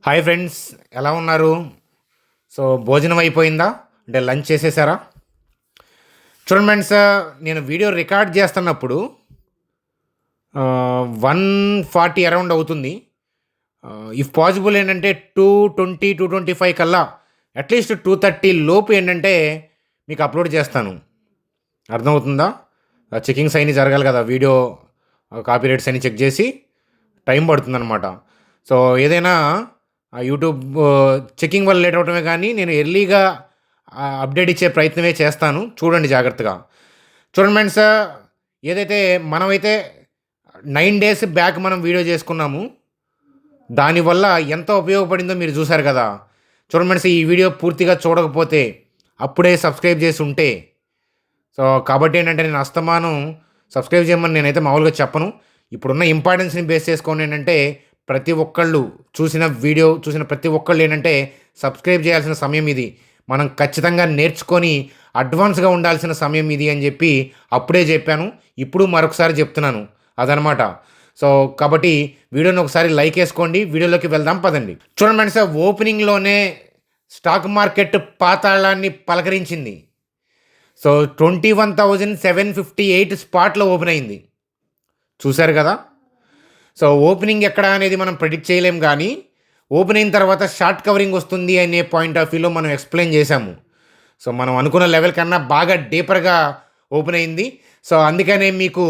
Hi friends, ఎలా ఉన్నారు? So భోజనం అయిపోయిందా? అంటే లంచ్ చేసేసారా? చూడండి ఫ్రెండ్స్, నేను వీడియో రికార్డ్ చేస్తున్నప్పుడు 140 అరౌండ్ అవుతుంది. ఇఫ్ పాసిబుల్ ఏంటంటే 220, 225 కల్లా అట్లీస్ట్ 230 లోపు ఏంటంటే మీకు అప్లోడ్ చేస్తాను. అర్థమవుతుందా? చెకింగ్స్ అన్నీ జరగాలి కదా, వీడియో కాపీరైట్స్ అన్నీ చెక్ చేసి టైం పడుతుందన్నమాట. సో ఏదైనా యూట్యూబ్ చెకింగ్ వల్ల లేట్ అవటమే, కానీ నేను ఎర్లీగా అప్డేట్ ఇచ్చే ప్రయత్నమే చేస్తాను. చూడండి జాగ్రత్తగా. చూడండి ఫ్రెండ్స్, ఏదైతే మనమైతే 9 డేస్ బ్యాక్ మనం వీడియో చేసుకున్నాము, దానివల్ల ఎంత ఉపయోగపడిందో మీరు చూసారు కదా. చూడండి ఫ్రెండ్స్, ఈ వీడియో పూర్తిగా చూడకపోతే అప్పుడే సబ్స్క్రైబ్ చేసి ఉంటే, సో కాబట్టి ఏంటంటే నేను అస్తమానం సబ్స్క్రైబ్ చేయమని నేనైతే మామూలుగా చెప్పను. ఇప్పుడున్న ఇంపార్టెన్స్ని బేస్ చేసుకొని ఏంటంటే ప్రతి ఒక్కళ్ళు చూసిన ప్రతి ఒక్కళ్ళు ఏంటంటే సబ్స్క్రైబ్ చేయాల్సిన సమయం ఇది. మనం ఖచ్చితంగా నేర్చుకొని అడ్వాన్స్గా ఉండాల్సిన సమయం ఇది అని చెప్పి అప్పుడే చెప్పాను. ఇప్పుడు మరొకసారి చెప్తున్నాను అదనమాట. సో కాబట్టి వీడియోని ఒకసారి లైక్ వేసుకోండి. వీడియోలోకి వెళ్దాం పదండి. చూడండి ఫ్రెండ్స్, ఓపెనింగ్లోనే స్టాక్ మార్కెట్ పాతాళాన్ని పలకరించింది. సో 21,758 స్పాట్లో ఓపెన్ అయింది. చూశారు కదా. సో ఓపెనింగ్ ఎక్కడ అనేది మనం ప్రెడిక్ట్ చేయలేం, కానీ ఓపెన్ అయిన తర్వాత షార్ట్ కవరింగ్ వస్తుంది అనే పాయింట్ ఆఫ్ వ్యూలో మనం ఎక్స్ప్లెయిన్ చేశాము. సో మనం అనుకున్న లెవెల్ కన్నా బాగా డీపర్గా ఓపెన్ అయింది. సో అందుకనే మీకు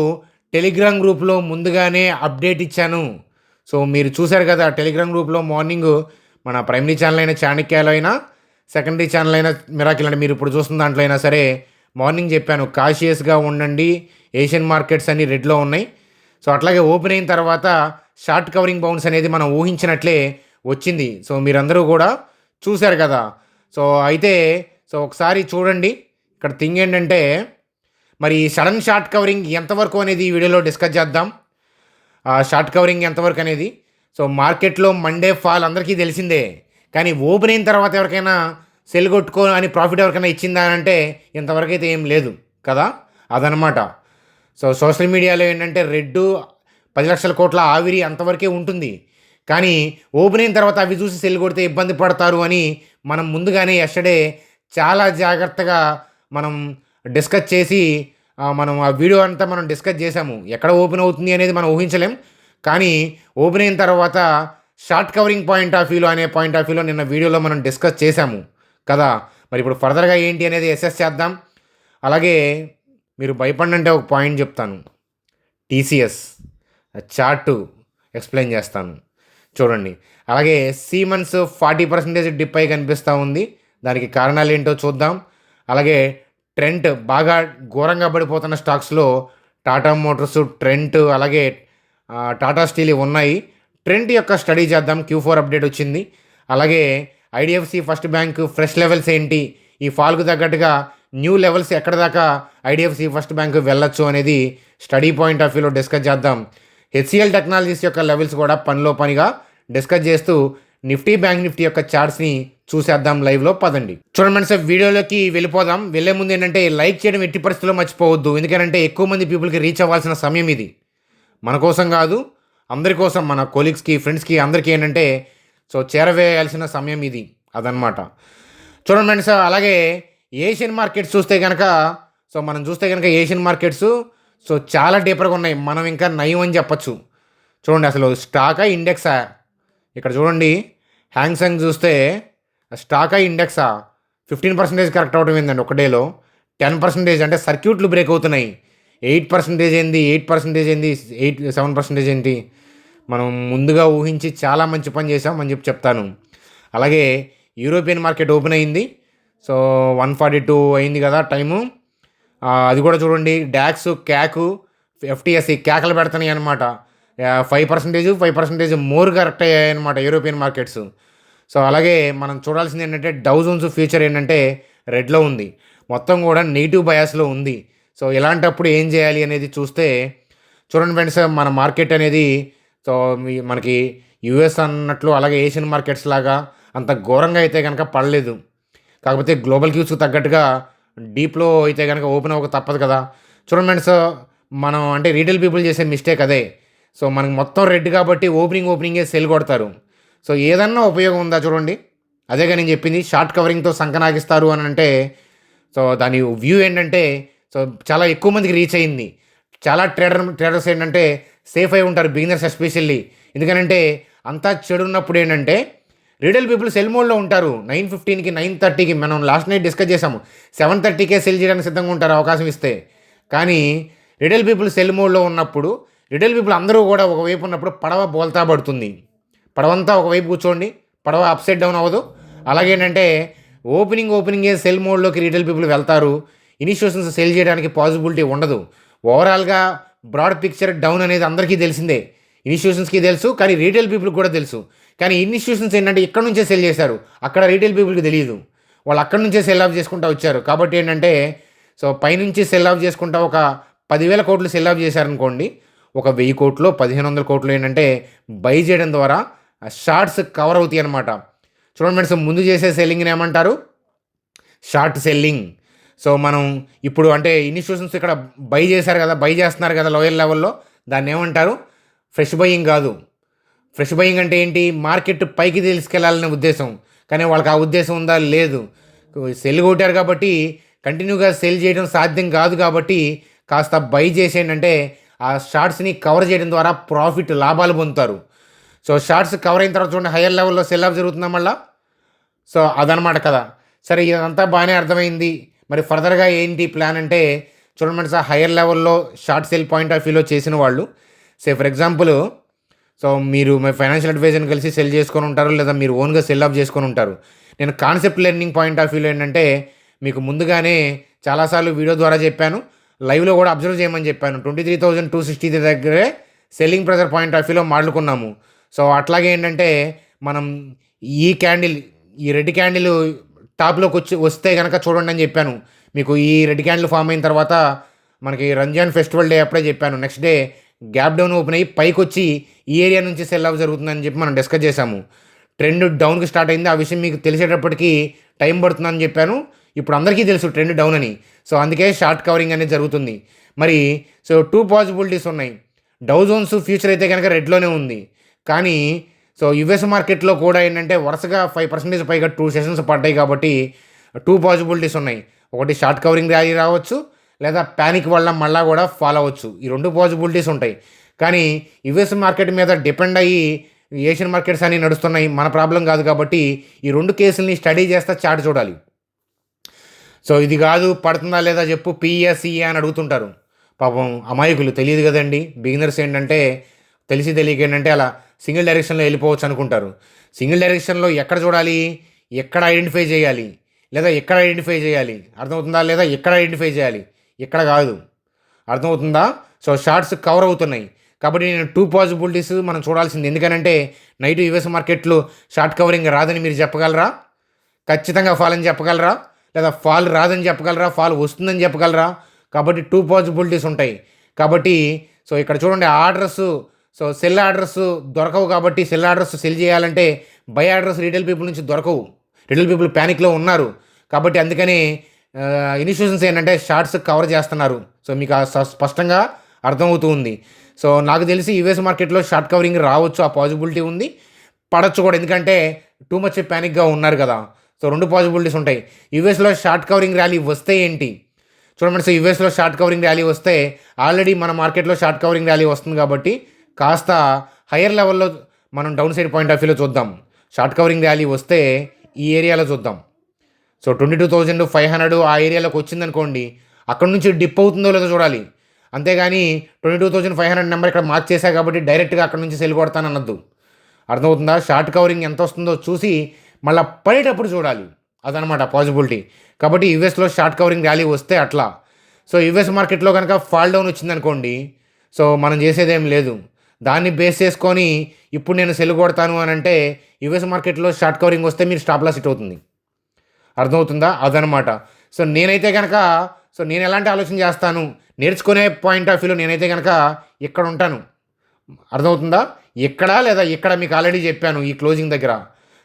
టెలిగ్రామ్ గ్రూప్లో ముందుగానే అప్డేట్ ఇచ్చాను. సో మీరు చూశారు కదా, టెలిగ్రామ్ గ్రూప్లో మార్నింగ్ మన ప్రైమరీ ఛానల్ అయిన చాణక్యాలో అయినా, సెకండరీ ఛానల్ అయిన మిరాకిల్ అంటే మీరు ఇప్పుడు చూస్తున్న దాంట్లో అయినా సరే మార్నింగ్ చెప్పాను, కాషియస్గా ఉండండి, ఏషియన్ మార్కెట్స్ అన్ని రెడ్లో ఉన్నాయి. సో అట్లాగే ఓపెన్ అయిన తర్వాత షార్ట్ కవరింగ్ బౌన్స్ అనేది మనం ఊహించినట్లే వచ్చింది. సో మీరందరూ కూడా చూశారు కదా. సో అయితే ఒకసారి చూడండి. ఇక్కడ థింగ్ ఏంటంటే, మరి సడన్ షార్ట్ కవరింగ్ ఎంతవరకు అనేది ఈ వీడియోలో డిస్కస్ చేద్దాం. షార్ట్ కవరింగ్ ఎంతవరకు అనేది. సో మార్కెట్లో మండే ఫాల్ అందరికీ తెలిసిందే, కానీ ఓపెన్ అయిన తర్వాత ఎవరికైనా సెల్ కొట్టుకో అని ప్రాఫిట్ ఎవరికైనా ఇచ్చిందా అని అంటే ఇంతవరకు అయితే ఏం లేదు కదా. అదనమాట. సో సోషల్ మీడియాలో ఏంటంటే 10 లక్షల కోట్ల ఆవిరి అంతవరకే ఉంటుంది, కానీ ఓపెన్ అయిన తర్వాత అవి చూసి సెల్ కొడితే ఇబ్బంది పడతారు అని మనం ముందుగానే ఎస్టర్డే చాలా జాగ్రత్తగా మనం డిస్కస్ చేసి మనం ఆ వీడియో అంతా మనం డిస్కస్ చేసాము. ఎక్కడ ఓపెన్ అవుతుంది అనేది మనం ఊహించలేం, కానీ ఓపెన్ అయిన తర్వాత షార్ట్ కవరింగ్ పాయింట్ ఆఫ్ వ్యూలో నిన్న వీడియోలో మనం డిస్కస్ చేసాము కదా. మరి ఇప్పుడు ఫర్దర్గా ఏంటి అనేది అసెస్ చేద్దాం. అలాగే మీరు భయపడినంటే ఒక పాయింట్ చెప్తాను, టీసీఎస్ చార్టు ఎక్స్ప్లెయిన్ చేస్తాను చూడండి. అలాగే సీమన్స్ 40% డిప్ అయి కనిపిస్తూ ఉంది. దానికి కారణాలు ఏంటో చూద్దాం. అలాగే ట్రెంట్ బాగా ఘోరంగా పడిపోతున్న స్టాక్స్లో టాటా మోటార్స్, ట్రెంట్, అలాగే టాటా స్టీల్ ఉన్నాయి. ట్రెంట్ యొక్క స్టడీ చేద్దాం. Q4 అప్డేట్ వచ్చింది. అలాగే IDFC first bank fresh levels ఏంటి, ఈ ఫాల్కు తగ్గట్టుగా న్యూ లెవెల్స్ ఎక్కడ దాకా ఐడిఎఫ్సి ఫస్ట్ బ్యాంక్ వెళ్ళొచ్చు అనేది స్టడీ పాయింట్ ఆఫ్ వ్యూలో డిస్కస్ చేద్దాం. హెచ్సిఎల్ టెక్నాలజీస్ యొక్క లెవెల్స్ కూడా పనిలో పనిగా డిస్కస్ చేస్తూ నిఫ్టీ, బ్యాంక్ నిఫ్టీ యొక్క చార్ట్స్ని చూసేద్దాం లైవ్లో. పదండి. చూడండి ఫ్రెండ్స్, వీడియోలోకి వెళ్ళిపోదాం. వెళ్ళే ముందు ఏంటంటే లైక్ చేయడం ఎట్టి పరిస్థితుల్లో మర్చిపోవద్దు. ఎందుకంటే ఎక్కువ మంది పీపుల్కి రీచ్ అవ్వాల్సిన సమయం ఇది. మన కోసం కాదు, అందరి కోసం, మన కొలీగ్స్కి, ఫ్రెండ్స్కి, అందరికీ ఏంటంటే సో చేరవేయాల్సిన సమయం ఇది. అదనమాట. చూడండి ఫ్రెండ్స్, అలాగే ఏషియన్ మార్కెట్స్ చూస్తే కనుక మనం చూస్తే కనుక ఏషియన్ మార్కెట్స్ సో చాలా డీపర్గా ఉన్నాయి. మనం ఇంకా నయం అని చెప్పచ్చు. చూడండి, అసలు స్టాకా ఇండెక్సా? ఇక్కడ చూడండి, హ్యాంగ్సంగ్ చూస్తే స్టాకా ఇండెక్సా 15% కరెక్ట్ అవడం ఏందండి ఒక డేలో. 10% అంటే సర్క్యూట్లు బ్రేక్ అవుతున్నాయి. 8% ఏంది, 8% ఏంది, 7% ఏంటి. మనం ముందుగా ఊహించి చాలా మంచి పని చేసాం అని చెప్తాను. అలాగే యూరోపియన్ మార్కెట్ ఓపెన్ అయింది. సో 142 అయింది కదా టైము. అది కూడా చూడండి, డాక్స్, క్యాకు, ఎఫ్టీఎస్సి కేకలు పెడుతున్నాయి అనమాట. 5% మోర్ కరెక్ట్ అయ్యాయి అనమాట యూరోపియన్ మార్కెట్స్. సో అలాగే మనం చూడాల్సింది ఏంటంటే డౌ జోన్స్ ఫ్యూచర్ ఏంటంటే రెడ్లో ఉంది, మొత్తం కూడా నెగిటివ్ బయాస్లో ఉంది. సో ఇలాంటప్పుడు ఏం చేయాలి అనేది చూస్తే చూడండి ఫ్రెండ్స్, మన మార్కెట్ అనేది సో మనకి యూఎస్ అన్నట్లు అలాగే ఏషియన్ మార్కెట్స్ లాగా అంత ఘోరంగా అయితే కనుక పడలేదు. కాకపోతే గ్లోబల్ క్యూస్కి తగ్గట్టుగా డీప్లో అయితే కనుక ఓపెన్ అవ్వక తప్పదు కదా. చూడండి ఫ్రెండ్స్, మనం అంటే రీటైల్ పీపుల్ చేసే మిస్టేక్ అదే. సో మనకు మొత్తం రెడ్ కాబట్టి ఓపెనింగే సెల్ కొడతారు. సో ఏదన్నా ఉపయోగం ఉందా చూడండి. అదేగా నేను చెప్పింది, షార్ట్ కవరింగ్తో సంకనాగిస్తారు అని అంటే, సో దాని వ్యూ ఏంటంటే, సో చాలా ఎక్కువ మందికి రీచ్ అయింది. చాలా ట్రేడర్స్ ఏంటంటే సేఫ్ అయి ఉంటారు, బిగినర్స్ ఎస్పెషల్లీ. ఎందుకనంటే అంతా చెడు ఉన్నప్పుడు ఏంటంటే రీటైల్ పీపుల్ సెల్ మోడ్లో ఉంటారు. 9:15కి 9:30కి మనం లాస్ట్ నైట్ డిస్కస్ చేసాము, 7:30కే సెల్ చేయడానికి సిద్ధంగా ఉంటారు అవకాశం ఇస్తే. కానీ రిటైల్ పీపుల్ సెల్ మోడ్లో ఉన్నప్పుడు, రిటైల్ పీపుల్ అందరూ కూడా ఒకవైపు ఉన్నప్పుడు పడవ బోల్తా పడుతుంది. పడవంతా ఒకవైపు కూర్చోండి, పడవ అప్ సైడ్ డౌన్ అవ్వదు. అలాగేంటంటే ఓపెనింగే సెల్ మోడ్లోకి రిటైల్ పీపుల్ వెళ్తారు. ఇనిషియేషన్స్ సెల్ చేయడానికి పాసిబిలిటీ ఉండదు. ఓవరాల్గా బ్రాడ్ పిక్చర్ డౌన్ అనేది అందరికీ తెలిసిందే. ఇనిషియేషన్స్కి తెలుసు, కానీ రీటైల్ పీపుల్కి కూడా తెలుసు. కానీ ఇనిషియేషన్స్ ఏంటంటే ఇక్కడ నుంచే సెల్ చేశారు, అక్కడ రీటైల్ పీపుల్కి తెలియదు. వాళ్ళు అక్కడ నుంచే సెల్ ఆఫ్ చేసుకుంటూ వచ్చారు. కాబట్టి ఏంటంటే సో పైనుంచి సెల్ ఆఫ్ చేసుకుంటా ఒక 10,000 కోట్లు సెల్ ఆఫ్ చేశారనుకోండి, ఒక 1,000 కోట్లు 1,500 కోట్లు ఏంటంటే బై చేయడం ద్వారా షార్ట్స్ కవర్ అవుతాయి అనమాట. చూడండి ఫ్రెండ్స్, ముందు చేసే సెల్లింగ్ని ఏమంటారు? Short selling. సో మనం ఇప్పుడు అంటే ఇనిషియేషన్స్ ఇక్కడ బై చేశారు కదా, బై చేస్తున్నారు కదా లోయర్ లెవెల్లో, దాన్ని ఏమంటారు? ఫ్రెష్ బయింగ్ కాదు. ఫ్రెష్ బయింగ్ అంటే ఏంటి? మార్కెట్ పైకి తీసుకెళ్లాలనే ఉద్దేశం. కానీ వాళ్ళకి ఆ ఉద్దేశం ఉందా? లేదు. సెల్ కొట్టారు కాబట్టి కంటిన్యూగా సెల్ చేయడం సాధ్యం కాదు. కాబట్టి కాస్త బై చేసేయండి, ఆ షార్ట్స్ని కవర్ చేయడం ద్వారా ప్రాఫిట్ లాభాలు పొందుతారు. సో షార్ట్స్ కవర్ అయిన తర్వాత చూడండి హయ్యర్ లెవెల్లో సెల్ ఆఫ్ జరుగుతుందా మళ్ళా. సో అదనమాట కదా. సరే, ఇదంతా బాగానే అర్థమైంది. మరి ఫర్దర్గా ఏంటి ప్లాన్ అంటే చూడండి మరి సార్, హయ్యర్ లెవెల్లో షార్ట్ సెల్ పాయింట్ ఆఫ్ వ్యూలో చేసిన వాళ్ళు, ఫర్ ఎగ్జాంపుల్, సో మీరు మీ ఫైనాన్షియల్ అడ్వైజర్ని కలిసి సెల్ చేసుకొని ఉంటారు, లేదా మీరు ఓన్గా సెల్ ఆఫ్ చేసుకొని ఉంటారు. నేను కాన్సెప్ట్ లెర్నింగ్ పాయింట్ ఆఫ్ వ్యూలో ఏంటంటే మీకు ముందుగానే చాలాసార్లు వీడియో ద్వారా చెప్పాను, లైవ్లో కూడా అబ్జర్వ్ చేయమని చెప్పాను. 23,260 దగ్గరే సెల్లింగ్ ప్రెజర్ పాయింట్ ఆఫ్ వ్యూలో మాట్లాడుకున్నాము. సో అట్లాగే ఏంటంటే మనం ఈ రెడ్ క్యాండిల్ టాప్లోకి వస్తే కనుక చూడండి అని చెప్పాను మీకు. ఈ రెడ్ క్యాండిల్ ఫామ్ అయిన తర్వాత మనకి రంజాన్ ఫెస్టివల్ డే అప్పుడే చెప్పాను, next day gap down open అయ్యి పైకి వచ్చి ఈ ఏరియా నుంచి సెల్ ఆఫ్ జరుగుతుందని చెప్పి మనం డిస్కస్ చేసాము. ట్రెండ్ డౌన్కి స్టార్ట్ అయింది, ఆ విషయం మీకు తెలిసేటప్పటికి టైం పడుతుందని చెప్పాను. ఇప్పుడు అందరికీ తెలుసు ట్రెండ్ డౌన్ అని. సో అందుకే షార్ట్ కవరింగ్ అనేది జరుగుతుంది. మరి సో 2 పాసిబిలిటీస్ ఉన్నాయి. డౌ జోన్స్ ఫ్యూచర్ అయితే కనుక రెడ్లోనే ఉంది. కానీ సో యుఎస్ మార్కెట్లో కూడా ఏంటంటే వరుసగా 5% పైగా 2 సెషన్స్ పడ్డాయి. కాబట్టి 2 పాసిబిలిటీస్ ఉన్నాయి. ఒకటి షార్ట్ కవరింగ్ ర్యాలీ రావచ్చు, లేదా ప్యానిక్ వల్ల మళ్ళా కూడా ఫాలో అవ్వచ్చు. ఈ 2 పాసిబిలిటీస్ ఉంటాయి. కానీ యుఎస్ మార్కెట్ మీద డిపెండ్ అయ్యి ఏషియన్ మార్కెట్స్ అన్నీ నడుస్తున్నాయి, మన ప్రాబ్లం కాదు. కాబట్టి ఈ 2 కేసుల్ని స్టడీ చేస్తా చార్ట్ చూడాలి. సో ఇది కాదు, పడుతుందా లేదా చెప్పు, పిఎస్ఈ అని అడుగుతుంటారు. పాపం అమాయకులు, తెలియదు కదండి. బిగినర్స్ ఏంటంటే తెలియక ఏంటంటే అలా సింగిల్ డైరెక్షన్లో వెళ్ళిపోవచ్చు అనుకుంటారు. సింగిల్ డైరెక్షన్లో ఎక్కడ చూడాలి, ఎక్కడ ఐడెంటిఫై చేయాలి, లేదా ఎక్కడ ఐడెంటిఫై చేయాలి, అర్థమవుతుందా? లేదా ఎక్కడ ఐడెంటిఫై చేయాలి, ఇక్కడ కాదు. అర్థమవుతుందా? సో షార్ట్స్ కవర్ అవుతున్నాయి. కాబట్టి నేను 2 పాసిబిలిటీస్ మనం చూడాల్సింది. ఎందుకనంటే నైట్ యుఎస్ మార్కెట్లో షార్ట్ కవరింగ్ రాదని మీరు చెప్పగలరా? ఖచ్చితంగా ఫాల్ అని చెప్పగలరా? లేదా ఫాల్ రాదని చెప్పగలరా? ఫాల్ వస్తుందని చెప్పగలరా? కాబట్టి 2 పాసిబిలిటీస్ ఉంటాయి. కాబట్టి సో ఇక్కడ చూడండి, ఆర్డర్స్, సో సెల్ ఆర్డర్స్ దొరకవు. కాబట్టి సెల్ ఆర్డర్స్ సెల్ చేయాలంటే బై ఆర్డర్స్ రీటైల్ పీపుల్ నుంచి దొరకవు. రీటైల్ పీపుల్ ప్యానిక్లో ఉన్నారు. కాబట్టి అందుకని ఇనిషియేషన్స్ ఏంటంటే షార్ట్స్ కవర్ చేస్తున్నారు. సో మీకు స్పష్టంగా అర్థమవుతూ ఉంది. సో నాకు తెలిసి యుఎస్ మార్కెట్లో షార్ట్ కవరింగ్ రావచ్చు, ఆ పాసిబిలిటీ ఉంది. పడచ్చు కూడా, ఎందుకంటే టూ మచ్ ప్యానిక్గా ఉన్నారు కదా. సో 2 పాసిబిలిటీస్ ఉంటాయి. యుఎస్లో షార్ట్ కవరింగ్ ర్యాలీ వస్తే ఏంటి చూడండి. సో యుఎస్లో షార్ట్ కవరింగ్ ర్యాలీ వస్తే ఆల్రెడీ మన మార్కెట్లో షార్ట్ కవరింగ్ ర్యాలీ వస్తుంది. కాబట్టి కాస్త హయ్యర్ లెవెల్లో మనం డౌన్ సైడ్ పాయింట్ ఆఫ్ వ్యూలో చూద్దాం. షార్ట్ కవరింగ్ ర్యాలీ వస్తే ఈ ఏరియాలో చూద్దాం. సో 22,500 ఆ ఏరియాలోకి వచ్చిందనుకోండి, అక్కడ నుంచి డిప్ అవుతుందో లేదో చూడాలి. అంతేగాని 22,500 నెంబర్ ఇక్కడ మార్క్ చేశా కాబట్టి డైరెక్ట్గా అక్కడ నుంచి సెల్ కొడతానన్నద్దు. అర్థమవుతుందా? షార్ట్ కవరింగ్ ఎంత వస్తుందో చూసి మళ్ళీ పడేటప్పుడు చూడాలి. అదనమాట పాసిబిలిటీ. కాబట్టి యుఎస్లో షార్ట్ కవరింగ్ ర్యాలీ వస్తే అట్లా. సో యుఎస్ మార్కెట్లో కనుక ఫాల్ డౌన్ వచ్చిందనుకోండి, సో మనం చేసేదేం లేదు. దాన్ని బేస్ చేసుకొని ఇప్పుడు నేను సెల్ కొడతాను అని అంటే యుఎస్ మార్కెట్లో షార్ట్ కవరింగ్ వస్తే మీరు స్టాప్ లాస్ హిట్ అవుతుంది. అర్థమవుతుందా? అదనమాట. సో నేనైతే కనుక నేను ఎలాంటి ఆలోచన చేస్తాను, నేర్చుకునే పాయింట్ ఆఫ్ వ్యూలో నేనైతే కనుక ఇక్కడ ఉంటాను. అర్థమవుతుందా? ఇక్కడ లేదా ఇక్కడ మీకు ఆల్రెడీ చెప్పాను ఈ క్లోజింగ్ దగ్గర.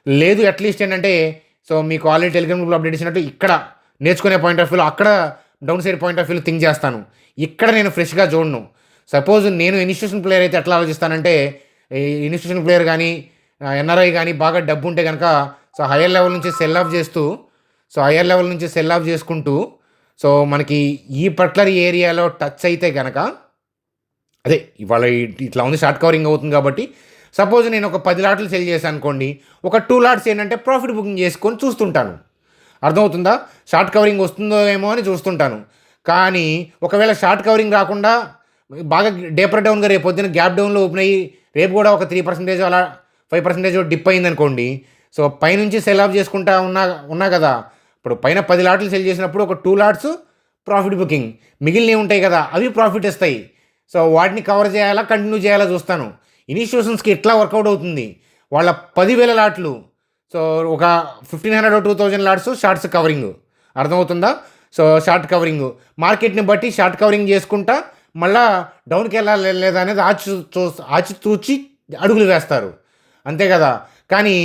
లేదు అట్లీస్ట్ ఏంటంటే సో మీకు ఆల్రెడీ టెలిగ్రామ్ గ్రూప్లో అప్డేట్ ఇచ్చినట్టు ఇక్కడ నేర్చుకునే పాయింట్ ఆఫ్ వ్యూలో అక్కడ డౌన్ సైడ్ పాయింట్ ఆఫ్ వ్యూలో థింక్ చేస్తాను. ఇక్కడ నేను ఫ్రెష్గా చూడను. సపోజ్ నేను ఇన్స్టిట్యూషన్ ప్లేయర్ అయితే ఎట్లా ఆలోచిస్తానంటే, ఇన్స్టిట్యూషన్ ప్లేయర్ కానీ ఎన్ఆర్ఐ కానీ బాగా డబ్బు ఉంటే కనుక సో హయ్యర్ లెవెల్ నుంచి హయ్యర్ లెవెల్ నుంచి సెల్ ఆఫ్ చేసుకుంటూ సో మనకి ఈ పర్టికులర్ ఏరియాలో టచ్ అయితే కనుక అదే ఇవాళ ఇట్లా ఉంది షార్ట్ కవరింగ్ అవుతుంది కాబట్టి సపోజ్ నేను ఒక 10 లాట్లు సెల్ చేశాను అనుకోండి, ఒక 2 లాట్స్ ఏంటంటే ప్రాఫిట్ బుకింగ్ చేసుకొని చూస్తుంటాను. అర్థమవుతుందా? షార్ట్ కవరింగ్ వస్తుందో ఏమో అని చూస్తుంటాను. కానీ ఒకవేళ షార్ట్ కవరింగ్ రాకుండా బాగా డేపర్ డౌన్గా రేపు పొద్దున గ్యాప్ డౌన్లో ఓపెన్ అయ్యి రేపు కూడా ఒక 3% అలా 5% డిప్ అయిందనుకోండి, సో పైనుంచి సెల్ ఆఫ్ చేసుకుంటా ఉన్నా కదా. ఇప్పుడు పైన 10 లాట్లు సెల్ చేసినప్పుడు ఒక 2 లాట్స్ ప్రాఫిట్ బుకింగ్, మిగిలినవి ఉంటాయి కదా అవి ప్రాఫిట్ ఇస్తాయి. సో వాటిని కవర్ చేయాలా కంటిన్యూ చేయాలా చూస్తాను. ఇనిషియేషన్స్కి ఎట్లా వర్కౌట్ అవుతుంది, వాళ్ళ 10,000 లాట్లు సో ఒక 1,500 2,000 లాట్స్ షార్ట్స్ కవరింగ్. అర్థమవుతుందా? సో షార్ట్ కవరింగ్ మార్కెట్ని బట్టి షార్ట్ కవరింగ్ చేసుకుంటా మళ్ళా డౌన్కి వెళ్ళాలి లేదా అనేది ఆచితూచి అడుగులు వేస్తారు, అంతే కదా. కానీ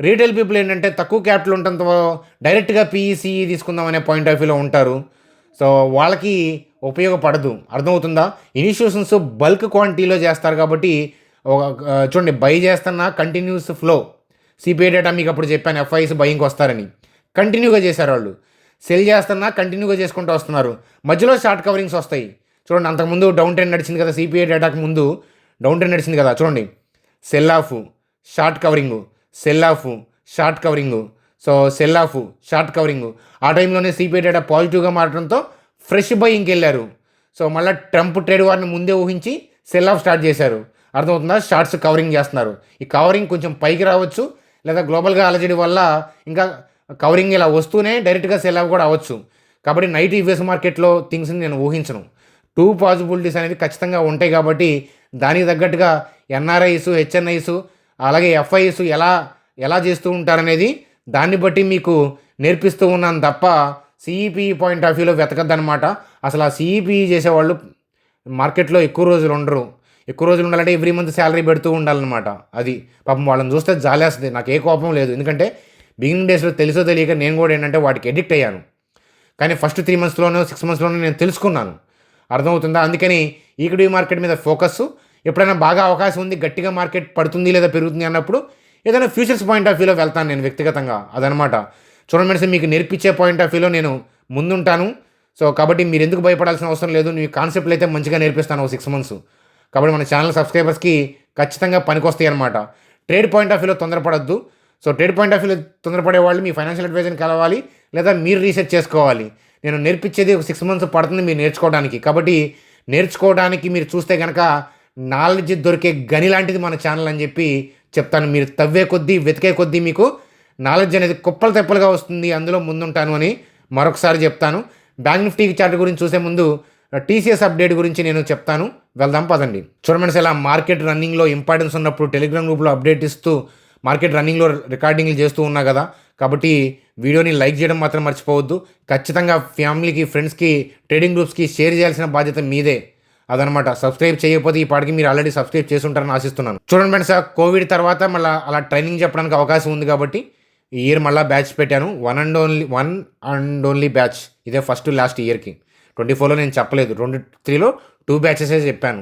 రీటైల్ పీపుల్ ఏంటంటే తక్కువ క్యాపిటల్ ఉండటంతో డైరెక్ట్గా పీఈసీఈ తీసుకుందాం అనే పాయింట్ ఆఫ్ వ్యూలో ఉంటారు. సో వాళ్ళకి ఉపయోగపడదు. అర్థమవుతుందా? ఇనిషియేషన్స్ బల్క్ క్వాంటిటీలో చేస్తారు కాబట్టి చూడండి, బై చేస్తున్నా కంటిన్యూస్ ఫ్లో. సిపిఐ డేటా మీకు అప్పుడు చెప్పాను, ఎఫ్ఐఎస్ బయింగ్కి వస్తారని. కంటిన్యూగా చేశారు వాళ్ళు. సెల్ చేస్తున్నా కంటిన్యూగా చేసుకుంటూ వస్తున్నారు. మధ్యలో షార్ట్ కవరింగ్స్ వస్తాయి. చూడండి, అంతకుముందు డౌన్ ట్రెండ్ నడిచింది కదా, సిపిఐ డేటాకు ముందు డౌన్ ట్రెండ్ నడిచింది కదా. చూడండి, cell of short covering, cell of short covering, so cell of short covering. ఆ టైంలోనే సిపిఐ డేటా పాజిటివ్గా మారడంతో ఫ్రెష్ బయింగ్కి వెళ్ళారు. సో మళ్ళీ ట్రంప్ ట్రేడ్ వార్ని ముందే ఊహించి సెల్ ఆఫ్ స్టార్ట్ చేశారు. అర్థమవుతుందా? షార్ట్స్ కవరింగ్ చేస్తున్నారు. ఈ కవరింగ్ కొంచెం పైకి రావచ్చు, లేదా గ్లోబల్గా అలజడి వల్ల ఇంకా కవరింగ్ ఇలా వస్తూనే డైరెక్ట్గా సెల్ ఆఫ్ కూడా అవ్వచ్చు. కాబట్టి నైట్ యూఎస్ మార్కెట్లో థింగ్స్ని నేను ఊహించను. 2 పాసిబిలిటీస్ అనేవి ఖచ్చితంగా ఉంటాయి. కాబట్టి దానికి తగ్గట్టుగా ఎన్ఆర్ఐస్, హెచ్ఎన్ఐస్, అలాగే ఎఫ్ఐఎస్ ఎలా చేస్తూ ఉంటారనేది దాన్ని బట్టి మీకు నేర్పిస్తూ ఉన్నాను తప్ప సిఈపిఈ పాయింట్ ఆఫ్ వ్యూలో వెతకద్దనమాట. అసలు ఆ సిఈపిఈ చేసేవాళ్ళు మార్కెట్లో ఎక్కువ రోజులు ఉండరు. ఎక్కువ రోజులు ఉండాలంటే ఎవ్రీ మంత్ శాలరీ పెడుతూ ఉండాలన్నమాట. అది పాపం వాళ్ళని చూస్తే జాలేస్తుంది. నాకు ఏ కోపం లేదు, ఎందుకంటే బిగినింగ్ డేస్లో తెలుసో తెలియక నేను కూడా ఏంటంటే వాటికి ఎడిక్ట్ అయ్యాను. కానీ ఫస్ట్ 3 మంత్స్లోనో 6 మంత్స్లోనో నేను తెలుసుకున్నాను. అర్థమవుతుందా? అందుకని ఈక్విటీ మార్కెట్ మీద ఫోకస్. ఎప్పుడైనా బాగా అవకాశం ఉంది, గట్టిగా మార్కెట్ పడుతుంది లేదా పెరుగుతుంది అన్నప్పుడు ఏదైనా ఫ్యూచర్స్ పాయింట్ ఆఫ్ వ్యూలో వెళ్తాను నేను వ్యక్తిగతంగా. అదనమాట. చూడండి, మీకు నేర్పించే పాయింట్ ఆఫ్ వ్యూలో నేను ముందుంటాను. సో కాబట్టి మీరు ఎందుకు భయపడాల్సిన అవసరం లేదు. మీ కాన్సెప్ట్లు అయితే మంచిగా నేర్పిస్తాను 6 మంత్స్. కాబట్టి మన ఛానల్ సబ్స్క్రైబర్స్కి ఖచ్చితంగా పనికొస్తాయి అనమాట. ట్రేడ్ పాయింట్ ఆఫ్ వ్యూలో తొందరపడద్దు. సో ట్రేడ్ పాయింట్ ఆఫ్ వ్యూలో తొందరపడే వాళ్ళు మీ ఫైనాన్షియల్ అడ్వైజర్ని కలవాలి, లేదా మీరు రీసెర్చ్ చేసుకోవాలి. నేను నేర్పించేది ఒక 6 మంత్స్ పడుతుంది మీరు నేర్చుకోవడానికి. కాబట్టి నేర్చుకోవడానికి మీరు చూస్తే కనుక నాలెడ్జ్ దొరికే గని లాంటిది మన ఛానల్ అని చెప్పి చెప్తాను. మీరు తవ్వే కొద్దీ, వెతికే కొద్దీ మీకు నాలెడ్జ్ అనేది కుప్పలు తెప్పలుగా వస్తుంది. అందులో ముందుంటాను అని మరొకసారి చెప్తాను. బ్యాంక్ నిఫ్టీ చార్ట్ గురించి చూసే ముందు టీసీఎస్ అప్డేట్ గురించి నేను చెప్తాను. వెళ్దాం పదండి. చూడమని ఇలా మార్కెట్ రన్నింగ్లో ఇంపార్టెన్స్ ఉన్నప్పుడు టెలిగ్రామ్ గ్రూప్లో అప్డేట్ ఇస్తూ మార్కెట్ రన్నింగ్లో రికార్డింగ్లు చేస్తూ ఉన్నా కదా. కాబట్టి వీడియోని లైక్ చేయడం మాత్రం మర్చిపోవద్దు. ఖచ్చితంగా ఫ్యామిలీకి, ఫ్రెండ్స్కి, ట్రేడింగ్ గ్రూప్స్కి షేర్ చేయాల్సిన బాధ్యత మీదే. అదనమాట. సబ్స్క్రైబ్ చేయకపోతే ఈ పాటికి మీరు ఆల్రెడీ సబ్స్క్రైబ్ చేసి ఉంటారని ఆశిస్తున్నాను. చూడండి ఫ్రెండ్స్, కోవిడ్ తర్వాత మళ్ళీ అలా ట్రైనింగ్ చెప్పడానికి అవకాశం ఉంది కాబట్టి ఈ ఇయర్ మళ్ళీ బ్యాచ్ పెట్టాను. One and only batch. ఇదే ఫస్ట్ లాస్ట్ ఇయర్కి. 24లో నేను చెప్పలేదు, 23లో 2 బ్యాచెసే చెప్పాను.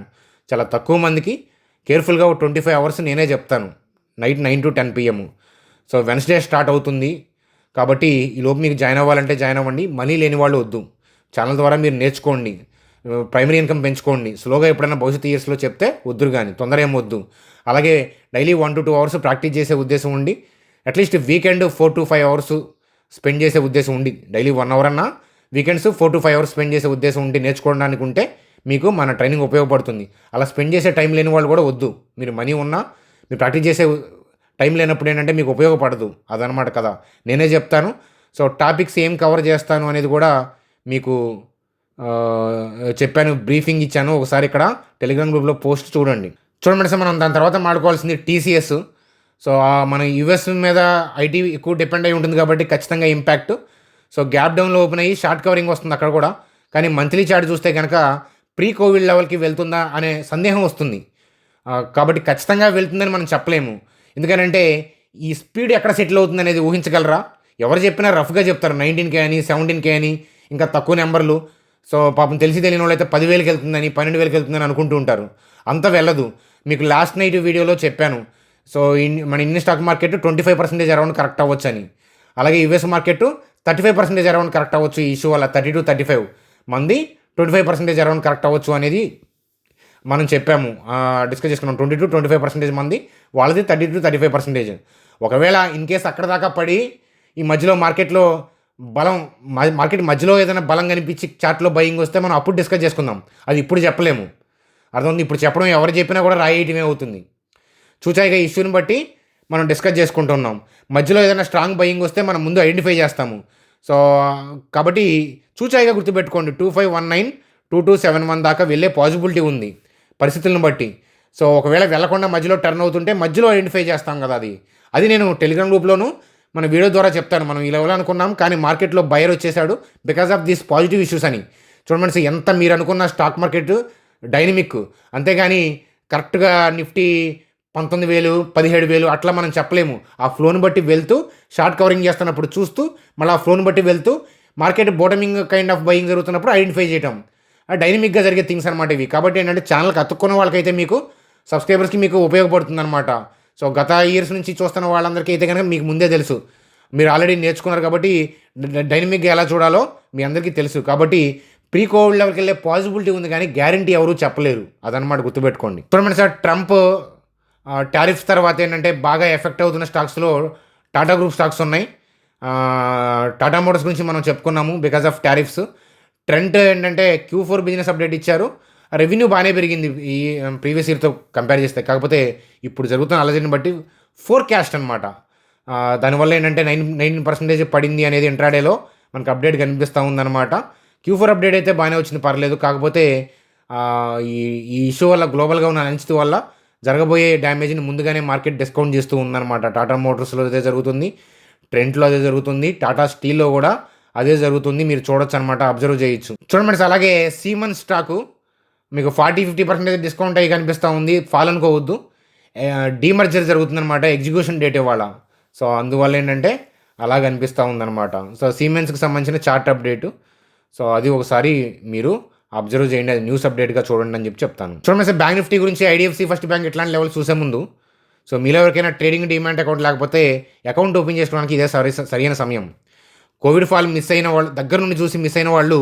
చాలా తక్కువ మందికి కేర్ఫుల్గా 25 అవర్స్ నేనే చెప్తాను, night 9 to 10 PM. So Wednesday start అవుతుంది. కాబట్టి ఈలోపు మీకు జాయిన్ అవ్వాలంటే జాయిన్ అవ్వండి. మనీ లేని వాళ్ళు వద్దు. ఛానల్ ద్వారా మీరు నేర్చుకోండి, ప్రైమరీ ఇన్కమ్ పెంచుకోండి. స్లోగా ఎప్పుడైనా భవిష్యత్ ఇయర్స్లో చెప్తే వద్దురు, కానీ తొందర ఏం వద్దు. అలాగే డైలీ 1 to 2 అవర్స్ ప్రాక్టీస్ చేసే ఉద్దేశం ఉండి, at least weekend 4 to 5 hours spend చేసే ఉద్దేశం ఉండి, డైలీ 1 అవర్ అన్నా వీకెండ్స్ 4 to 5 అవర్స్ స్పెండ్ చేసే ఉద్దేశం ఉండి నేర్చుకోవడానికి ఉంటే మీకు మన ట్రైనింగ్ ఉపయోగపడుతుంది. అలా స్పెండ్ చేసే టైం లేని వాళ్ళు కూడా వద్దు. మీరు మనీ ఉన్నా మీరు ప్రాక్టీస్ చేసే టైం లేనప్పుడు ఏంటంటే మీకు ఉపయోగపడదు. అదనమాట కదా, నేనే చెప్తాను. సో టాపిక్స్ ఏం కవర్ చేస్తాను అనేది కూడా మీకు చెప్పాను, బ్రీఫింగ్ ఇచ్చాను. ఒకసారి ఇక్కడ టెలిగ్రామ్ గ్రూప్లో పోస్ట్ చూడండి. మనం దాని తర్వాత మాట్లాడుకోవాల్సింది టీసీఎస్. సో మన యూఎస్ మీద ఐటీ ఎక్కువ డిపెండ్ అయి ఉంటుంది కాబట్టి ఖచ్చితంగా ఇంపాక్ట్. సో గ్యాప్ డౌన్లో ఓపెన్ అయ్యి షార్ట్ కవరింగ్ వస్తుంది అక్కడ కూడా. కానీ మంత్లీ చార్ట్ చూస్తే కనుక ప్రీ కోవిడ్ లెవెల్కి వెళ్తుందా అనే సందేహం వస్తుంది. కాబట్టి ఖచ్చితంగా వెళ్తుందని మనం చెప్పలేము. ఎందుకంటే ఈ స్పీడ్ ఎక్కడ సెటిల్ అవుతుంది అనేది ఊహించగలరా? ఎవరు చెప్పినా రఫ్గా చెప్తారు, 19K అని, 17K అని, ఇంకా తక్కువ నెంబర్లు. సో పాపం తెలిసి తెలియని వాళ్ళు అయితే 10,000కి వెళ్తుందని, 12,000కి వెళ్తుందని అనుకుంటూ ఉంటారు. అంత వెళ్ళదు. మీకు లాస్ట్ నైట్ వీడియోలో చెప్పాను. సో మన Indian stock market 25% around correct అవ్వచ్చు అని, అలాగే యూఎస్ మార్కెట్ 35% అరౌండ్ కరెక్ట్ అవ్వచ్చు. ఈ ఇష్యూ వల్ల 30-35 మంది 25% అరౌండ్ కరెక్ట్ అవ్వచ్చు అనేది మనం చెప్పాము, డిస్కస్ చేసుకున్నాం. 20-25% మంది వాళ్ళది 30-35%. ఒకవేళ ఇన్ కేస్ అక్కడ దాకా పడి ఈ మధ్యలో మార్కెట్లో మార్కెట్ మధ్యలో ఏదైనా బలం కనిపించి చార్ట్లో బయింగ్ వస్తే మనం అప్పుడు డిస్కస్ చేసుకుందాం. అది ఇప్పుడు చెప్పలేము, అర్థమవుతుంది. ఇప్పుడు చెప్పడం ఎవరు చెప్పినా కూడా రాయేయటమే అవుతుంది. చూచాయిగా ఇష్యూని బట్టి మనం డిస్కస్ చేసుకుంటున్నాం. మధ్యలో ఏదైనా స్ట్రాంగ్ బయింగ్ వస్తే మనం ముందు ఐడెంటిఫై చేస్తాము. సో కాబట్టి చూచాయిగా గుర్తుపెట్టుకోండి, 2519 2271 దాకా వెళ్ళే పాసిబిలిటీ ఉంది పరిస్థితులను బట్టి. సో ఒకవేళ వెళ్లకుండా మధ్యలో టర్న్ అవుతుంటే మధ్యలో ఐడెంటిఫై చేస్తాం కదా, అది నేను టెలిగ్రామ్ గ్రూప్లోను మన వీడియో ద్వారా చెప్తాను. మనం ఇలా అనుకున్నాం కానీ మార్కెట్లో బయర్ వచ్చేసాడు because of these positive issues అని. చూడండి, ఎంత మీరు అనుకున్న స్టాక్ మార్కెట్ డైనమిక్, అంతేగాని కరెక్ట్గా నిఫ్టీ 19,000 17,000 అట్లా మనం చెప్పలేము. ఆ ఫ్లోని బట్టి వెళ్తూ షార్ట్ కవరింగ్ చేస్తున్నప్పుడు చూస్తూ మళ్ళీ ఆ ఫ్లోని బట్టి వెళ్తూ మార్కెట్ బోటమింగ్ కైండ్ ఆఫ్ బయింగ్ జరుగుతున్నప్పుడు ఐడెంటిఫై చేయటం డైనమిక్గా జరిగే థింగ్స్ అనమాట ఇవి. కాబట్టి ఏంటంటే ఛానల్కి అతుక్కున్న వాళ్ళకైతే మీకు సబ్స్క్రైబర్స్కి మీకు ఉపయోగపడుతుంది అనమాట. సో గత ఇయర్స్ నుంచి చూస్తున్న వాళ్ళందరికీ అయితే కనుక మీకు ముందే తెలుసు, మీరు ఆల్రెడీ నేర్చుకున్నారు కాబట్టి డైనమిక్గా ఎలా చూడాలో మీ అందరికీ తెలుసు. కాబట్టి ప్రీ కోవిడ్ లెవెల్కి వెళ్ళే పాసిబిలిటీ ఉంది కానీ గ్యారంటీ ఎవరు చెప్పలేరు, అదనమాట గుర్తుపెట్టుకోండి. చూడండి సార్, ట్రంప్ టారిఫ్స్ తర్వాత ఏంటంటే బాగా ఎఫెక్ట్ అవుతున్న స్టాక్స్లో టాటా గ్రూప్ స్టాక్స్ ఉన్నాయి. టాటా మోటార్స్ గురించి మనం చెప్పుకున్నాము బికాస్ ఆఫ్ టారిఫ్స్. ట్రెంట్ ఏంటంటే Q4 బిజినెస్ అప్డేట్ ఇచ్చారు, రెవెన్యూ బాగానే పెరిగింది ఈ ప్రీవియస్ ఇయర్తో కంపేర్ చేస్తే. కాకపోతే ఇప్పుడు జరుగుతున్న అలజడిని బట్టి ఫోర్కాస్ట్ అనమాట, దానివల్ల ఏంటంటే 19% పడింది అనేది ఇంట్రాడేలో మనకు అప్డేట్ కనిపిస్తూ ఉందన్నమాట. Q4 అప్డేట్ అయితే బాగానే వచ్చింది, పర్లేదు. కాకపోతే ఈ ఇష్యూ వల్ల గ్లోబల్గా ఉన్న అనిశ్చితి వల్ల జరగబోయే డ్యామేజ్ని ముందుగానే మార్కెట్ డిస్కౌంట్ చేస్తూ ఉందన్నమాట. టాటా మోటార్స్లో అదే జరుగుతుంది, ట్రెంట్లో అదే జరుగుతుంది, టాటా స్టీల్లో కూడా అదే జరుగుతుంది. మీరు చూడొచ్చు అనమాట, అబ్జర్వ్ చేయొచ్చు. చూడండి, అలాగే సీమన్స్ స్టాకు మీకు 40-50% డిస్కౌంట్ అయ్యి కనిపిస్తూ ఉంది. ఫాల్ అనుకోవద్దు, డీమర్జర్ జరుగుతుందన్నమాట, ఎగ్జిక్యూషన్ డేట్ ఇవాళ. సో అందువల్ల ఏంటంటే అలా కనిపిస్తూ ఉందన్నమాట. సో సీమెన్స్కి సంబంధించిన చార్ట్ అప్డేటు, సో అది ఒకసారి మీరు అబ్జర్వ్ చేయండి, అది న్యూస్ అప్డేట్గా చూడండి అని చెప్తాను. చూడండి సార్, బ్యాంక్ నిఫ్టీ గురించి ఐడిఎఫ్సి ఫస్ట్ బ్యాంక్ ఇట్లాంటి లెవెల్ చూసే ముందు, సో మీలో ఎవరికైనా ట్రేడింగ్ డిమాండ్ అకౌంట్ లేకపోతే అకౌంట్ ఓపెన్ చేసుకోవడానికి ఇదే సరైన సమయం. కోవిడ్ ఫాల్ మిస్ అయిన వాళ్ళు, దగ్గర నుండి చూసి మిస్ అయిన వాళ్ళు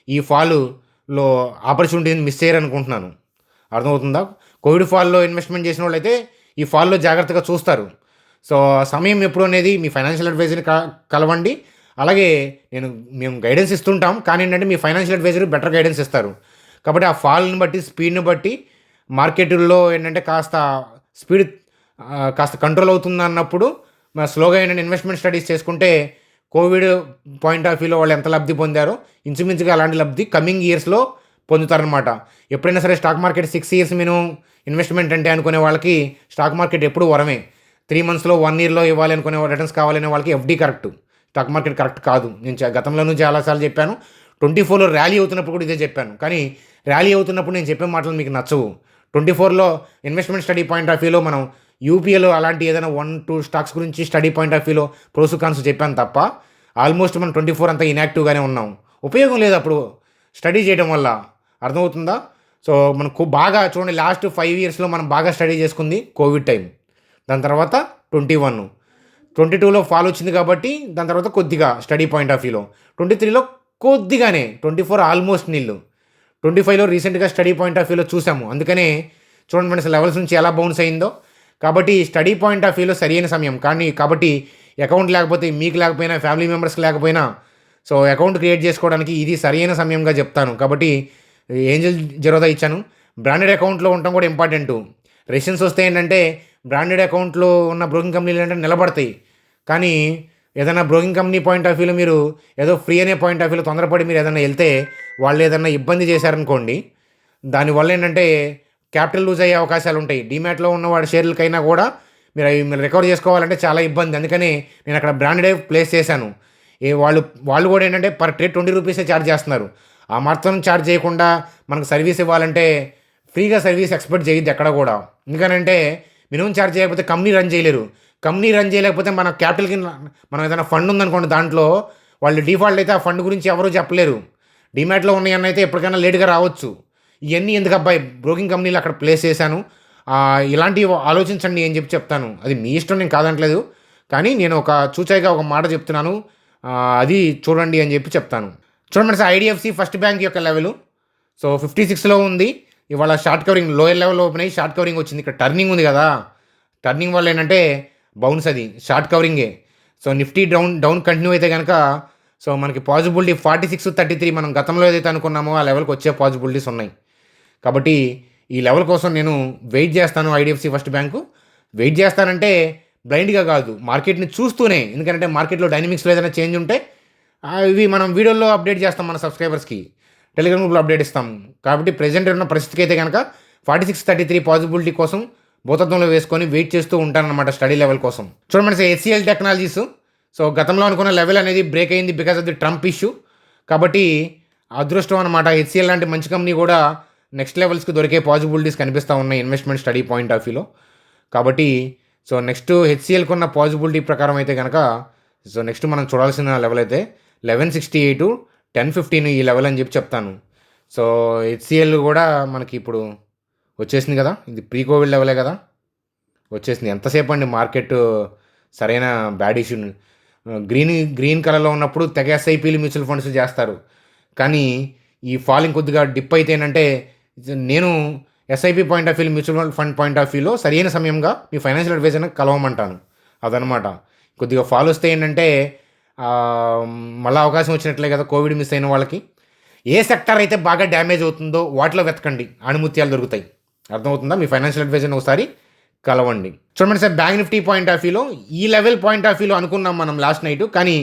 ఈ ఫాల్లో ఆపర్చునిటీని మిస్ చేయరనుకుంటున్నాను, అర్థమవుతుందా? కోవిడ్ ఫాల్లో ఇన్వెస్ట్మెంట్ చేసిన వాళ్ళు అయితే ఈ ఫాల్లో జాగ్రత్తగా చూస్తారు. సో సమయం ఎప్పుడు అనేది మీ ఫైనాన్షియల్ అడ్వైజర్ని కలవండి. అలాగే మేము గైడెన్స్ ఇస్తుంటాం, కానీ ఏంటంటే మీ ఫైనాన్షియల్ అడ్వైజర్ బెటర్ గైడెన్స్ ఇస్తారు. కాబట్టి ఆ ఫాల్ని బట్టి, స్పీడ్ని బట్టి మార్కెట్లో ఏంటంటే స్పీడ్ కాస్త కంట్రోల్ అవుతుంది అన్నప్పుడు స్లోగా ఏంటంటే ఇన్వెస్ట్మెంట్ స్టడీస్ చేసుకుంటే కోవిడ్ పాయింట్ ఆఫ్ వ్యూలో వాళ్ళు ఎంత లబ్ధి పొందారో ఇంచుమించుగా అలాంటి లబ్ధి కమింగ్ ఇయర్స్లో పొందుతారనమాట. ఎప్పుడైనా సరే stock market 6 years minimum investment అంటే అనుకునే వాళ్ళకి స్టాక్ మార్కెట్ ఎప్పుడు వరమే. 3 monthsలో 1 yearలో ఇవ్వాలి అనుకునే రిటర్న్స్ కావాలనే వాళ్ళకి FD correct, stock market correct కాదు. నేను గతంలోనూ చాలాసార్లు చెప్పాను, 24లో ర్యాలీ అవుతున్నప్పుడు కూడా ఇదే చెప్పాను. కానీ ర్యాలీ అవుతున్నప్పుడు నేను చెప్పే మాటలు మీకు నచ్చవు. 24లో ఇన్వెస్ట్మెంట్ స్టడీ పాయింట్ ఆఫ్ వ్యూలో మనం యూపీఏలో అలాంటి ఏదైనా 1-2 స్టాక్స్ గురించి స్టడీ పాయింట్ ఆఫ్ వ్యూలో ప్రోస్ కాన్స్ చెప్పాను తప్ప ఆల్మోస్ట్ మనం 24 అంతా ఇన్యాక్టివ్గానే ఉన్నాం. ఉపయోగం లేదు అప్పుడు స్టడీ చేయడం వల్ల, అర్థమవుతుందా? సో మనకు బాగా చూడండి, లాస్ట్ 5 yearsలో మనం బాగా స్టడీ చేసుకుంది కోవిడ్ టైం, దాని తర్వాత 21, 22లో ఫాల్ వచ్చింది కాబట్టి దాని తర్వాత కొద్దిగా స్టడీ పాయింట్ ఆఫ్ వ్యూలో, 23లో కొద్దిగానే, 24 ఆల్మోస్ట్ నీళ్ళు, 25లో రీసెంట్గా స్టడీ పాయింట్ ఆఫ్ వ్యూలో చూసాము. అందుకనే చూడండి మన లెవెల్స్ నుంచి ఎలా బౌన్స్ అయిందో. కాబట్టి స్టడీ పాయింట్ ఆఫ్ వ్యూలో సరైన సమయం. కాబట్టి అకౌంట్ లేకపోతే, మీకు లేకపోయినా, ఫ్యామిలీ మెంబర్స్కి లేకపోయినా, సో అకౌంట్ క్రియేట్ చేసుకోవడానికి ఇది సరైన సమయంగా చెప్తాను. కాబట్టి ఏంజల్ జెరోదా ఇచ్చాను. బ్రాండెడ్ అకౌంట్లో ఉండటం కూడా ఇంపార్టెంటు. రెసిషన్స్ వస్తే ఏంటంటే బ్రాండెడ్ అకౌంట్లో ఉన్న బ్రోకింగ్ కంపెనీలు ఏంటంటే నిలబడతాయి. కానీ ఏదైనా బ్రోకింగ్ కంపెనీ పాయింట్ ఆఫ్ వ్యూలో మీరు ఏదో ఫ్రీ అనే పాయింట్ ఆఫ్ వ్యూలో తొందరపడి మీరు ఏదైనా వెళ్తే వాళ్ళు ఏదైనా ఇబ్బంది చేశారనుకోండి, దానివల్ల ఏంటంటే క్యాపిటల్ లూజ్ అయ్యే అవకాశాలు ఉంటాయి. డీమ్యాట్లో ఉన్న వాడి షేర్లకైనా కూడా మీరు రికవర్ చేసుకోవాలంటే చాలా ఇబ్బంది. అందుకని నేను అక్కడ బ్రాండెడ్ ప్లేస్ చేశాను. వాళ్ళు కూడా ఏంటంటే పర్ ట్రేడ్ 20 rupees ఛార్జ్ చేస్తున్నారు. ఆ మాత్రం ఛార్జ్ చేయకుండా మనకు సర్వీస్ ఇవ్వాలంటే ఫ్రీగా సర్వీస్ ఎక్స్పెక్ట్ చేయొద్దు ఎక్కడ కూడా. ఎందుకనంటే మినిమం ఛార్జ్ చేయకపోతే కంపెనీ రన్ చేయలేరు. కంపెనీ రన్ చేయలేకపోతే మన క్యాపిటల్కి మనం ఏదైనా ఫండ్ ఉందనుకోండి, దాంట్లో వాళ్ళు డిఫాల్ట్ అయితే ఆ ఫండ్ గురించి ఎవరూ చెప్పలేరు. డీమ్యాట్లో ఉన్నాయన్న అయితే ఎప్పటికైనా లేట్గా రావచ్చు. ఇవన్నీ ఎందుకు అబ్బాయి బ్రోకింగ్ కంపెనీలు అక్కడ ప్లేస్ చేశాను. ఇలాంటివి ఆలోచించండి అని చెప్తాను. అది మీ ఇష్టం, నేను కాదంటలేదు. కానీ నేను ఒక చూచాయిగా ఒక మాట చెప్తున్నాను. అది చూడండి అని చెప్తాను. చూడండి సార్, ఐడిఎఫ్సి ఫస్ట్ బ్యాంక్ యొక్క లెవెలు సో 56లో ఉంది. ఇవాళ షార్ట్ కవరింగ్ లోయర్ లెవెల్లో ఓపెన్ అయ్యి షార్ట్ కవరింగ్ వచ్చింది. ఇక్కడ టర్నింగ్ ఉంది కదా, టర్నింగ్ వల్ల ఏంటంటే బౌన్స్, అది షార్ట్ కవరింగే. సో నిఫ్టీ డౌన్ కంటిన్యూ అయితే కనుక సో మనకి పాజిబిలిటీ 46-33 మనం గతంలో ఏదైతే అనుకున్నామో ఆ లెవెల్కి వచ్చే పాజిబిలిటీస్ ఉన్నాయి. కాబట్టి ఈ లెవెల్ కోసం నేను వెయిట్ చేస్తాను. ఐడిఎఫ్సి ఫస్ట్ బ్యాంకు వెయిట్ చేస్తానంటే బ్లైండ్గా కాదు, మార్కెట్ని చూస్తూనే. ఎందుకంటే మార్కెట్లో డైనమిక్స్లో ఏదైనా చేంజ్ ఉంటే ఇవి మనం వీడియోలో అప్డేట్ చేస్తాం, మన సబ్స్క్రైబర్స్కి టెలిగ్రామ్ గ్రూప్లో అప్డేట్ ఇస్తాం. కాబట్టి ప్రెజెంట్ ఉన్న పరిస్థితికి అయితే కనుక 46-33 పాజిబిలిటీ కోసం భూతత్వంలో వేసుకొని వెయిట్ చేస్తూ ఉంటానన్నమాట స్టడీ లెవెల్ కోసం. చూడండి హెచ్సిఎల్ టెక్నాలజీస్ సో గతంలో అనుకున్న లెవెల్ అనేది బ్రేక్ అయింది because of the Trump issue. కాబట్టి అదృష్టం అనమాట. హెచ్సిఎల్ లాంటి మంచి కంపెనీ కూడా నెక్స్ట్ లెవెల్స్కి దొరికే పాజిబిలిటీస్ కనిపిస్తూ ఉన్నాయి ఇన్వెస్ట్మెంట్ స్టడీ పాయింట్ ఆఫ్ వ్యూలో. కాబట్టి సో నెక్స్ట్ హెచ్సిఎల్కి ఉన్న పాజిబిలిటీ ప్రకారం అయితే కనుక సో నెక్స్ట్ మనం చూడాల్సిన లెవెల్ అయితే 1168 1015 ఈ లెవెల్ అని చెప్తాను. సో హెచ్సిఎల్ కూడా మనకి ఇప్పుడు వచ్చేసింది కదా, ఇది ప్రీ కోవిడ్ లెవెలే కదా వచ్చేసింది. ఎంతసేపు అండి మార్కెట్ సరైన బ్యాడ్ ఇష్యూ. గ్రీన్ కలర్లో ఉన్నప్పుడు తెగ ఎస్ఐపీలు మ్యూచువల్ ఫండ్స్ చేస్తారు. కానీ ఈ ఫాలింగ్ కొద్దిగా డిప్ అయితే ఏంటంటే నేను SIP point of view, mutual fund point of వ్యూలో సరైన సమయంగా మీ ఫైనాన్షియల్ అడ్వైజర్ని కలవమంటాను. అదనమాట. కొద్దిగా ఫాల్ వస్తే ఏంటంటే మళ్ళీ అవకాశం వచ్చినట్లే కదా కోవిడ్ మిస్ అయిన వాళ్ళకి. ఏ సెక్టర్ అయితే బాగా డ్యామేజ్ అవుతుందో వాటిలో వెతకండి, ఆణిముత్యాలు దొరుకుతాయి. అర్థమవుతుందా? మీ ఫైనాన్షియల్ అడ్వైజర్ని ఒకసారి కలవండి. చూడండి sir, bank Nifty point of వ్యూలో ఈ లెవెల్ పాయింట్ ఆఫ్ వ్యూలో అనుకున్నాం మనం లాస్ట్ నైట్. కానీ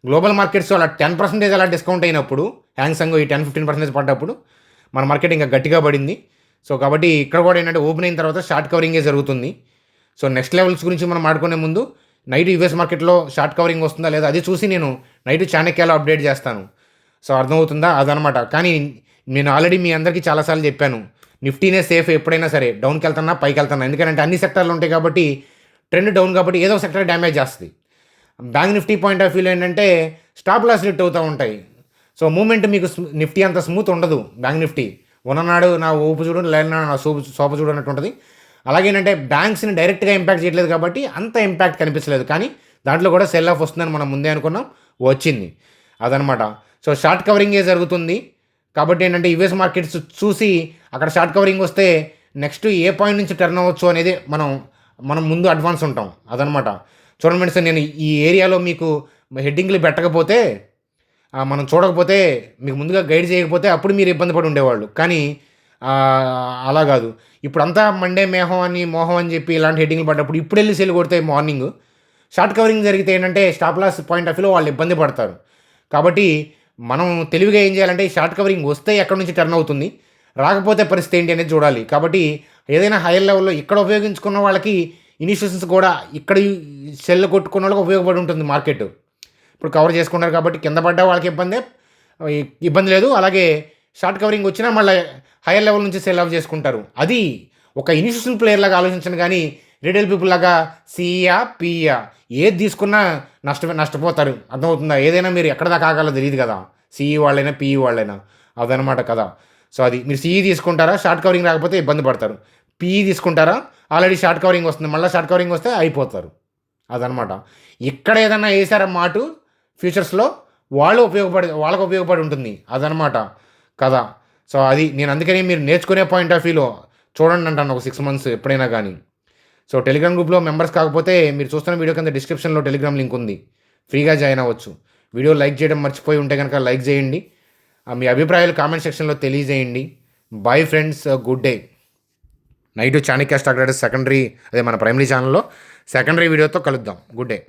గ్లోబల్ మార్కెట్స్ అలా 10% అలా డిస్కౌంట్ అయినప్పుడు, హ్యాంగ్సంగ్ ఈ 10-15% పడ్డప్పుడు మన మార్కెట్ ఇంకా గట్టిగా పడింది. సో కాబట్టి ఇక్కడ కూడా ఏంటంటే ఓపెన్ అయిన తర్వాత షార్ట్ కవరింగే జరుగుతుంది. సో నెక్స్ట్ లెవెల్స్ గురించి మనం ఆడుకునే ముందు నైట్ యూఎస్ మార్కెట్లో షార్ట్ కవరింగ్ వస్తుందా లేదా అది చూసి నేను నైట్ చాణక్యాలో అప్డేట్ చేస్తాను. సో అర్థమవుతుందా? అదనమాట. కానీ నేను ఆల్రెడీ మీ అందరికీ చాలాసార్లు చెప్పాను, నిఫ్టీనే సేఫ్ ఎప్పుడైనా సరే, డౌన్కి వెళ్తున్నా పైకి వెళ్తున్నా. ఎందుకంటే అన్ని సెక్టర్లు ఉంటాయి కాబట్టి, ట్రెండ్ డౌన్ కాబట్టి ఏదో సెక్టర్ డ్యామేజ్ చేస్తుంది. బ్యాంక్ నిఫ్టీ పాయింట్ ఆఫ్ వ్యూలో ఏంటంటే స్టాప్ లాస్ హిట్ అవుతూ ఉంటాయి. సో మూమెంట్ మీకు నిఫ్టీ అంత స్మూత్ ఉండదు. బ్యాంక్ నిఫ్టీ ఉన్ననాడు నా ఊపు చూడు, లేనాడు నా సోపు చూడు అన్నట్టు ఉంటుంది. అలాగే ఏంటంటే బ్యాంక్స్ని డైరెక్ట్గా ఇంపాక్ట్ చేయట్లేదు కాబట్టి అంత ఇంపాక్ట్ కనిపించలేదు. కానీ దాంట్లో కూడా సెల్ ఆఫ్ వస్తుందని మనం ముందే అనుకున్నాం, వచ్చింది. అదనమాట. సో షార్ట్ కవరింగే జరుగుతుంది. కాబట్టి ఏంటంటే యూఎస్ మార్కెట్స్ చూసి అక్కడ షార్ట్ కవరింగ్ వస్తే నెక్స్ట్ ఏ పాయింట్ నుంచి టర్న్ అవ్వచ్చు అనేది మనం ముందు అడ్వాన్స్ ఉంటాం. అదనమాట. చూడండి ఫ్రెండ్స్, నేను ఈ ఏరియాలో మీకు హెడ్డింగ్లు పెట్టకపోతే, మనం చూడకపోతే, మీకు ముందుగా గైడ్ చేయకపోతే అప్పుడు మీరు ఇబ్బంది పడి ఉండేవాళ్ళు. కానీ అలా కాదు. ఇప్పుడంతా మండే మోహం అని చెప్పి ఇలాంటి హెడ్డింగ్లు పడ్డప్పుడు ఇప్పుడు వెళ్ళి సెల్ కొడితే మార్నింగ్ షార్ట్ కవరింగ్ జరిగితే ఏంటంటే స్టాప్ లాస్ పాయింట్ ఆఫ్ వ్యూలో వాళ్ళు ఇబ్బంది పడతారు. కాబట్టి మనం తెలివిగా ఏం చేయాలంటే షార్ట్ కవరింగ్ వస్తే ఎక్కడి నుంచి టర్న్ అవుతుంది, రాకపోతే పరిస్థితి ఏంటి అనేది చూడాలి. కాబట్టి ఏదైనా హైయర్ లెవెల్లో ఇక్కడ ఉపయోగించుకున్న వాళ్ళకి ఇనిషియేషన్స్ కూడా ఇక్కడ సెల్ కొట్టుకున్న వాళ్ళకి ఉపయోగపడి ఉంటుంది మార్కెట్. ఇప్పుడు కవర్ చేసుకుంటారు కాబట్టి కింద పడ్డ వాళ్ళకి ఇబ్బంది లేదు. అలాగే షార్ట్ కవరింగ్ వచ్చినా మళ్ళీ హైయర్ లెవెల్ నుంచి సెల్ ఆఫ్ చేసుకుంటారు. అది ఒక ఇనిషియేషన్ ప్లేయర్ లాగా ఆలోచించండి. కానీ రిటైల్ పీపుల్ లాగా సియా పియా ఏది తీసుకున్నా నష్టపోతారు. అర్థమవుతుందా? ఏదైనా మీరు ఎక్కడ దాకా ఆగాలో తెలియదు కదా, సిఈ వాళ్ళైనా పిఈ వాళ్ళైనా. అదనమాట కదా. సో అది మీరు సిఈ తీసుకుంటారా, షార్ట్ కవరింగ్ రాకపోతే ఇబ్బంది పడతారు. పిఈ తీసుకుంటారా, ఆల్రెడీ షార్ట్ కవరింగ్ వస్తుంది, మళ్ళీ షార్ట్ కవరింగ్ వస్తే అయిపోతారు. అదనమాట. ఇక్కడ ఏదన్నా వేసారా మాటు ఫ్యూచర్స్లో వాళ్ళకు ఉపయోగపడి ఉంటుంది. అదనమాట కదా. సో అది నేను అందుకని మీరు నేర్చుకునే పాయింట్ ఆఫ్ వ్యూలో చూడండి అంటాను, ఒక 6 months ఎప్పుడైనా కానీ. సో టెలిగ్రామ్ గ్రూప్లో మెంబర్స్ కాకపోతే మీరు చూస్తున్న వీడియో కింద డిస్క్రిప్షన్లో టెలిగ్రామ్ లింక్ ఉంది, ఫ్రీగా జాయిన్ అవ్వచ్చు. వీడియో లైక్ చేయడం మర్చిపోయి ఉంటే కనుక లైక్ చేయండి. మీ అభిప్రాయాలు కామెంట్ సెక్షన్లో తెలియజేయండి. Bye friends, good day. Night Chanakya stock traders secondary, అదే మన ప్రైమరీ ఛానల్లో సెకండరీ వీడియోతో కలుద్దాం. Good day.